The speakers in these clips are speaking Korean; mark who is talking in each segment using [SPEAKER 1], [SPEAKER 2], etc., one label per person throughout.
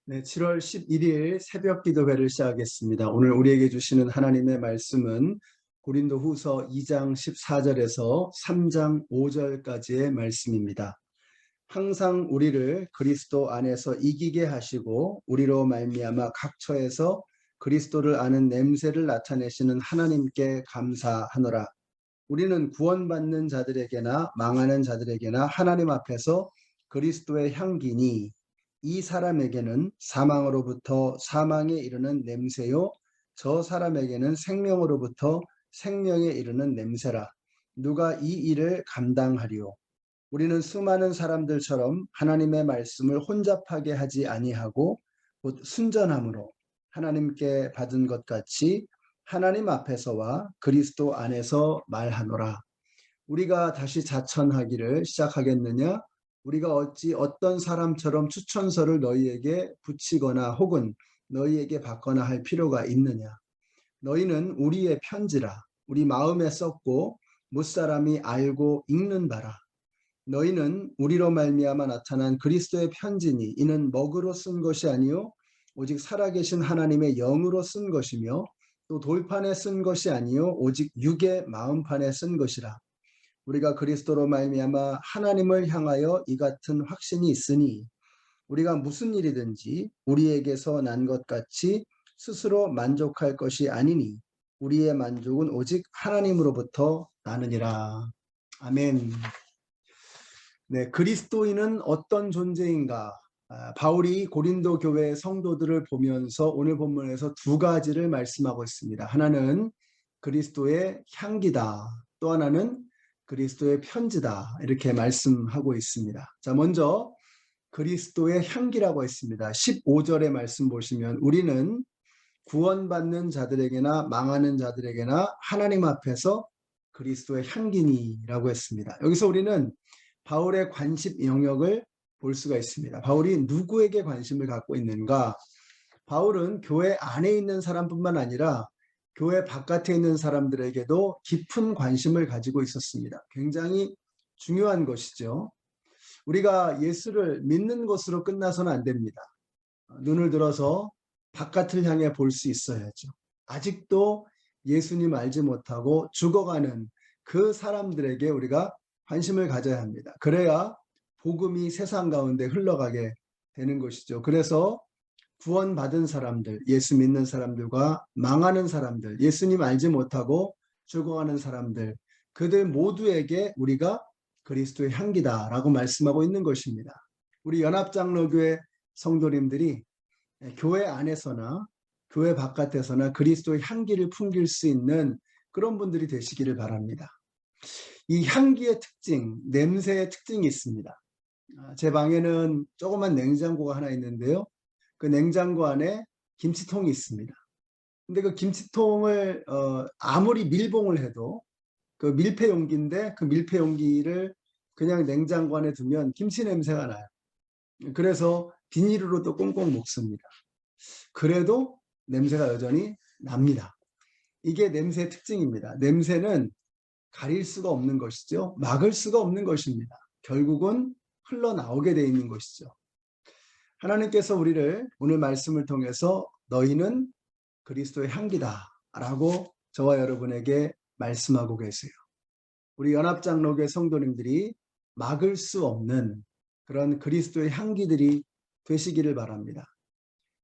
[SPEAKER 1] 네, 7월 11일 새벽 기도회를 시작하겠습니다. 오늘 우리에게 주시는 하나님의 말씀은 고린도후서 2장 14절에서 3장 5절까지의 말씀입니다. 항상 우리를 그리스도 안에서 이기게 하시고 우리로 말미암아 각 처에서 그리스도를 아는 냄새를 나타내시는 하나님께 감사하노라. 우리는 구원받는 자들에게나 망하는 자들에게나 하나님 앞에서 그리스도의 향기니 이 사람에게는 사망으로부터 사망에 이르는 냄새요 저 사람에게는 생명으로부터 생명에 이르는 냄새라. 누가 이 일을 감당하리요? 우리는 수많은 사람들처럼 하나님의 말씀을 혼잡하게 하지 아니하고 곧 순전함으로 하나님께 받은 것 같이 하나님 앞에서와 그리스도 안에서 말하노라. 우리가 다시 자천하기를 시작하겠느냐? 우리가 어찌 어떤 사람처럼 추천서를 너희에게 붙이거나 혹은 너희에게 받거나 할 필요가 있느냐? 너희는 우리의 편지라. 우리 마음에 썼고 무사람이 알고 읽는 바라. 너희는 우리로 말미암아 나타난 그리스도의 편지니 이는 먹으로 쓴 것이 아니요 오직 살아계신 하나님의 영으로 쓴 것이며 또 돌판에 쓴 것이 아니요 오직 육의 마음판에 쓴 것이라. 우리가 그리스도로 말미암아 하나님을 향하여 이 같은 확신이 있으니 우리가 무슨 일이든지 우리에게서 난 것 같이 스스로 만족할 것이 아니니 우리의 만족은 오직 하나님으로부터 나느니라. 아멘. 네, 그리스도인은 어떤 존재인가? 바울이 고린도 교회 성도들을 보면서 오늘 본문에서 두 가지를 말씀하고 있습니다. 하나는 그리스도의 향기다. 또 하나는 그리스도의 편지다. 이렇게 말씀하고 있습니다. 자, 먼저 그리스도의 향기라고 했습니다. 15절의 말씀 보시면 우리는 구원받는 자들에게나 망하는 자들에게나 하나님 앞에서 그리스도의 향기니라고 했습니다. 여기서 우리는 바울의 관심 영역을 볼 수가 있습니다. 바울이 누구에게 관심을 갖고 있는가? 바울은 교회 안에 있는 사람뿐만 아니라 교회 바깥에 있는 사람들에게도 깊은 관심을 가지고 있었습니다. 굉장히 중요한 것이죠. 우리가 예수를 믿는 것으로 끝나서는 안 됩니다. 눈을 들어서 바깥을 향해 볼 수 있어야죠. 아직도 예수님 알지 못하고 죽어가는 그 사람들에게 우리가 관심을 가져야 합니다. 그래야 복음이 세상 가운데 흘러가게 되는 것이죠. 그래서 구원받은 사람들, 예수 믿는 사람들과 망하는 사람들, 예수님 알지 못하고 죽어가는 사람들, 그들 모두에게 우리가 그리스도의 향기다라고 말씀하고 있는 것입니다. 우리 연합장로교회 성도님들이 교회 안에서나 교회 바깥에서나 그리스도의 향기를 풍길 수 있는 그런 분들이 되시기를 바랍니다. 이 향기의 특징, 냄새의 특징이 있습니다. 제 방에는 조그만 냉장고가 하나 있는데요. 그 냉장고 안에 김치통이 있습니다. 근데 그 김치통을 아무리 밀봉을 해도 그 밀폐 용기인데 그 밀폐 용기를 그냥 냉장고 안에 두면 김치 냄새가 나요. 그래서 비닐으로 또 꽁꽁 묶습니다. 그래도 냄새가 여전히 납니다. 이게 냄새의 특징입니다. 냄새는 가릴 수가 없는 것이죠. 막을 수가 없는 것입니다. 결국은 흘러나오게 되어 있는 것이죠. 하나님께서 우리를 오늘 말씀을 통해서 너희는 그리스도의 향기다 라고 저와 여러분에게 말씀하고 계세요. 우리 연합장로교회 성도님들이 막을 수 없는 그런 그리스도의 향기들이 되시기를 바랍니다.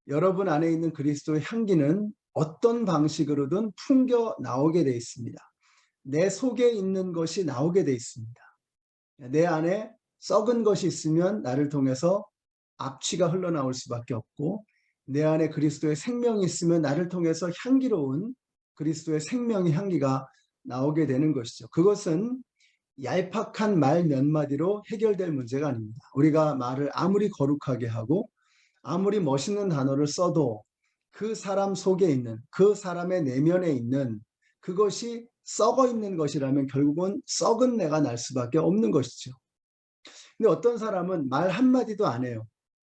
[SPEAKER 1] 여러분 안에 있는 그리스도의 향기는 어떤 방식으로든 풍겨 나오게 되어 있습니다. 내 속에 있는 것이 나오게 되어 있습니다. 내 안에 썩은 것이 있으면 나를 통해서 악취가 흘러나올 수밖에 없고 내 안에 그리스도의 생명이 있으면 나를 통해서 향기로운 그리스도의 생명의 향기가 나오게 되는 것이죠. 그것은 얄팍한 말 몇 마디로 해결될 문제가 아닙니다. 우리가 말을 아무리 거룩하게 하고 아무리 멋있는 단어를 써도 그 사람 속에 있는 그 사람의 내면에 있는 그것이 썩어 있는 것이라면 결국은 썩은 내가 날 수밖에 없는 것이죠. 근데 어떤 사람은 말 한마디도 안 해요.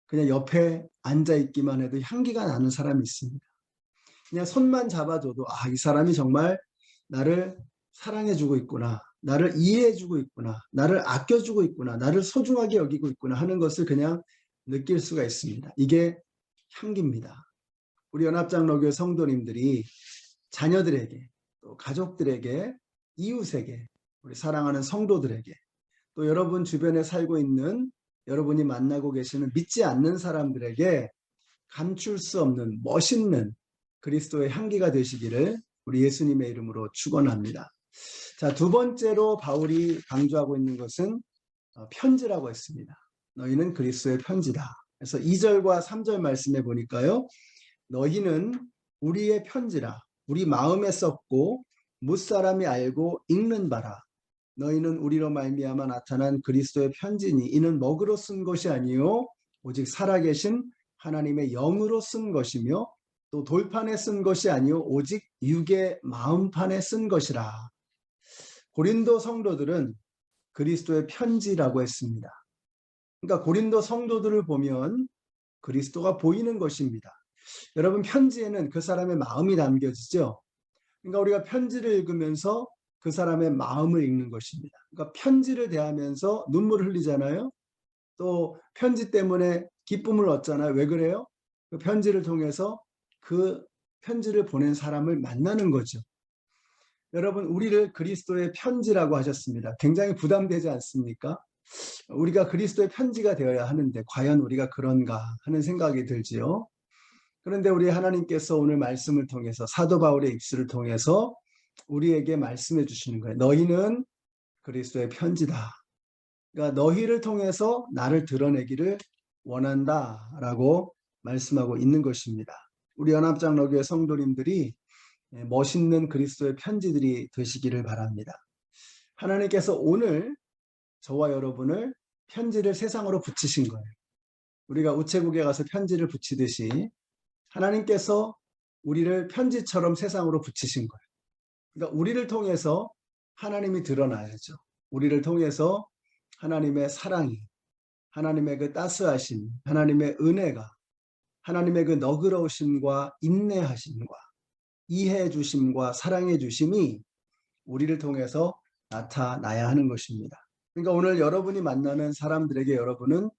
[SPEAKER 1] 그냥 옆에 앉아있기만 해도 향기가 나는 사람이 있습니다. 그냥 손만 잡아줘도 이 사람이 정말 나를 사랑해주고 있구나. 나를 이해해주고 있구나. 나를 아껴주고 있구나. 나를 소중하게 여기고 있구나 하는 것을 그냥 느낄 수가 있습니다. 이게 향기입니다. 우리 연합장로교회 성도님들이 자녀들에게, 또 가족들에게, 이웃에게, 우리 사랑하는 성도들에게, 또 여러분 주변에 살고 있는 여러분이 만나고 계시는 믿지 않는 사람들에게 감출 수 없는 멋있는 그리스도의 향기가 되시기를 우리 예수님의 이름으로 축원합니다. 자, 두 번째로 바울이 강조하고 있는 것은 편지라고 했습니다. 너희는 그리스도의 편지다. 그래서 2절과 3절 말씀해 보니까요. 너희는 우리의 편지라. 우리 마음에 썼고 무사람이 알고 읽는 바라. 너희는 우리로 말미암아 나타난 그리스도의 편지니 이는 먹으로 쓴 것이 아니요 오직 살아계신 하나님의 영으로 쓴 것이며 또 돌판에 쓴 것이 아니요 오직 육의 마음판에 쓴 것이라. 고린도 성도들은 그리스도의 편지라고 했습니다. 그러니까 고린도 성도들을 보면 그리스도가 보이는 것입니다. 여러분, 편지에는 그 사람의 마음이 담겨지죠. 그러니까 우리가 편지를 읽으면서 그 사람의 마음을 읽는 것입니다. 그러니까 편지를 대하면서 눈물을 흘리잖아요. 또 편지 때문에 기쁨을 얻잖아요. 왜 그래요? 그 편지를 통해서 그 편지를 보낸 사람을 만나는 거죠. 여러분, 우리를 그리스도의 편지라고 하셨습니다. 굉장히 부담되지 않습니까? 우리가 그리스도의 편지가 되어야 하는데 과연 우리가 그런가 하는 생각이 들지요. 그런데 우리 하나님께서 오늘 말씀을 통해서 사도 바울의 입술을 통해서 우리에게 말씀해 주시는 거예요. 너희는 그리스도의 편지다. 그러니까 너희를 통해서 나를 드러내기를 원한다라고 말씀하고 있는 것입니다. 우리 연합장로교회 성도님들이 멋있는 그리스도의 편지들이 되시기를 바랍니다. 하나님께서 오늘 저와 여러분을 편지를 세상으로 붙이신 거예요. 우리가 우체국에 가서 편지를 붙이듯이 하나님께서 우리를 편지처럼 세상으로 붙이신 거예요. 그러니까 우리를 통해서 하나님이 드러나야죠. 우리를 통해서 하나님의 사랑이, 하나님의 그 따스하심, 하나님의 은혜가, 하나님의 그 너그러우심과 인내하심과 이해해 주심과 사랑해 주심이 우리를 통해서 나타나야 하는 것입니다. 그러니까 오늘 여러분이 만나는 사람들에게 여러분은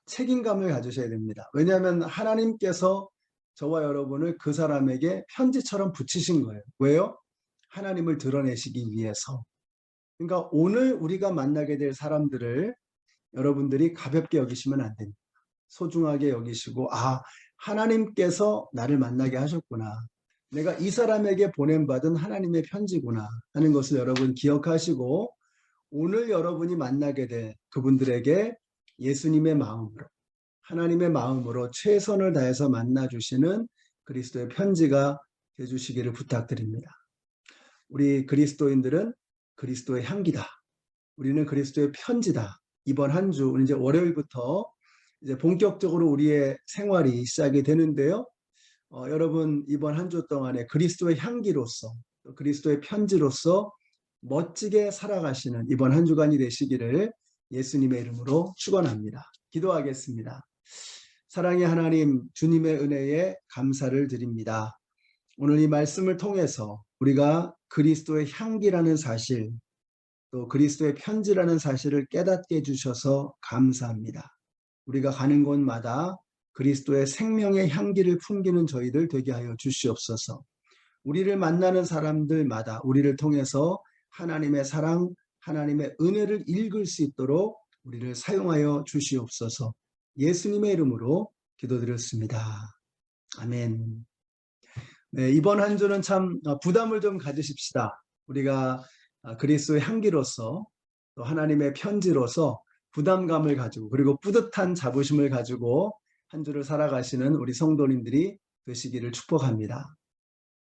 [SPEAKER 1] 책임감을 가지셔야 됩니다. 왜냐하면 하나님께서 저와 여러분을 그 사람에게 편지처럼 붙이신 거예요. 왜요? 하나님을 드러내시기 위해서. 그러니까 오늘 우리가 만나게 될 사람들을 여러분들이 가볍게 여기시면 안 됩니다. 소중하게 여기시고, 아, 하나님께서 나를 만나게 하셨구나. 내가 이 사람에게 보냄받은 하나님의 편지구나 하는 것을 여러분 기억하시고, 오늘 여러분이 만나게 될 그분들에게 예수님의 마음으로, 하나님의 마음으로 최선을 다해서 만나주시는 그리스도의 편지가 되주시기를 부탁드립니다. 우리 그리스도인들은 그리스도의 향기다. 우리는 그리스도의 편지다. 이번 한 주, 이제 월요일부터 이제 본격적으로 우리의 생활이 시작이 되는데요. 여러분 이번 한 주 동안에 그리스도의 향기로서, 그리스도의 편지로서 멋지게 살아가시는 이번 한 주간이 되시기를 예수님의 이름으로 축원합니다. 기도하겠습니다. 사랑의 하나님, 주님의 은혜에 감사를 드립니다. 오늘 이 말씀을 통해서 우리가 그리스도의 향기라는 사실, 또 그리스도의 편지라는 사실을 깨닫게 해주셔서 감사합니다. 우리가 가는 곳마다 그리스도의 생명의 향기를 풍기는 저희들 되게 하여 주시옵소서. 우리를 만나는 사람들마다 우리를 통해서 하나님의 사랑, 하나님의 은혜를 읽을 수 있도록 우리를 사용하여 주시옵소서. 예수님의 이름으로 기도드렸습니다. 아멘. 네, 이번 한 주는 참 부담을 좀 가지십시다. 우리가 그리스도의 향기로서 또 하나님의 편지로서 부담감을 가지고 그리고 뿌듯한 자부심을 가지고 한 주를 살아가시는 우리 성도님들이 되시기를 축복합니다.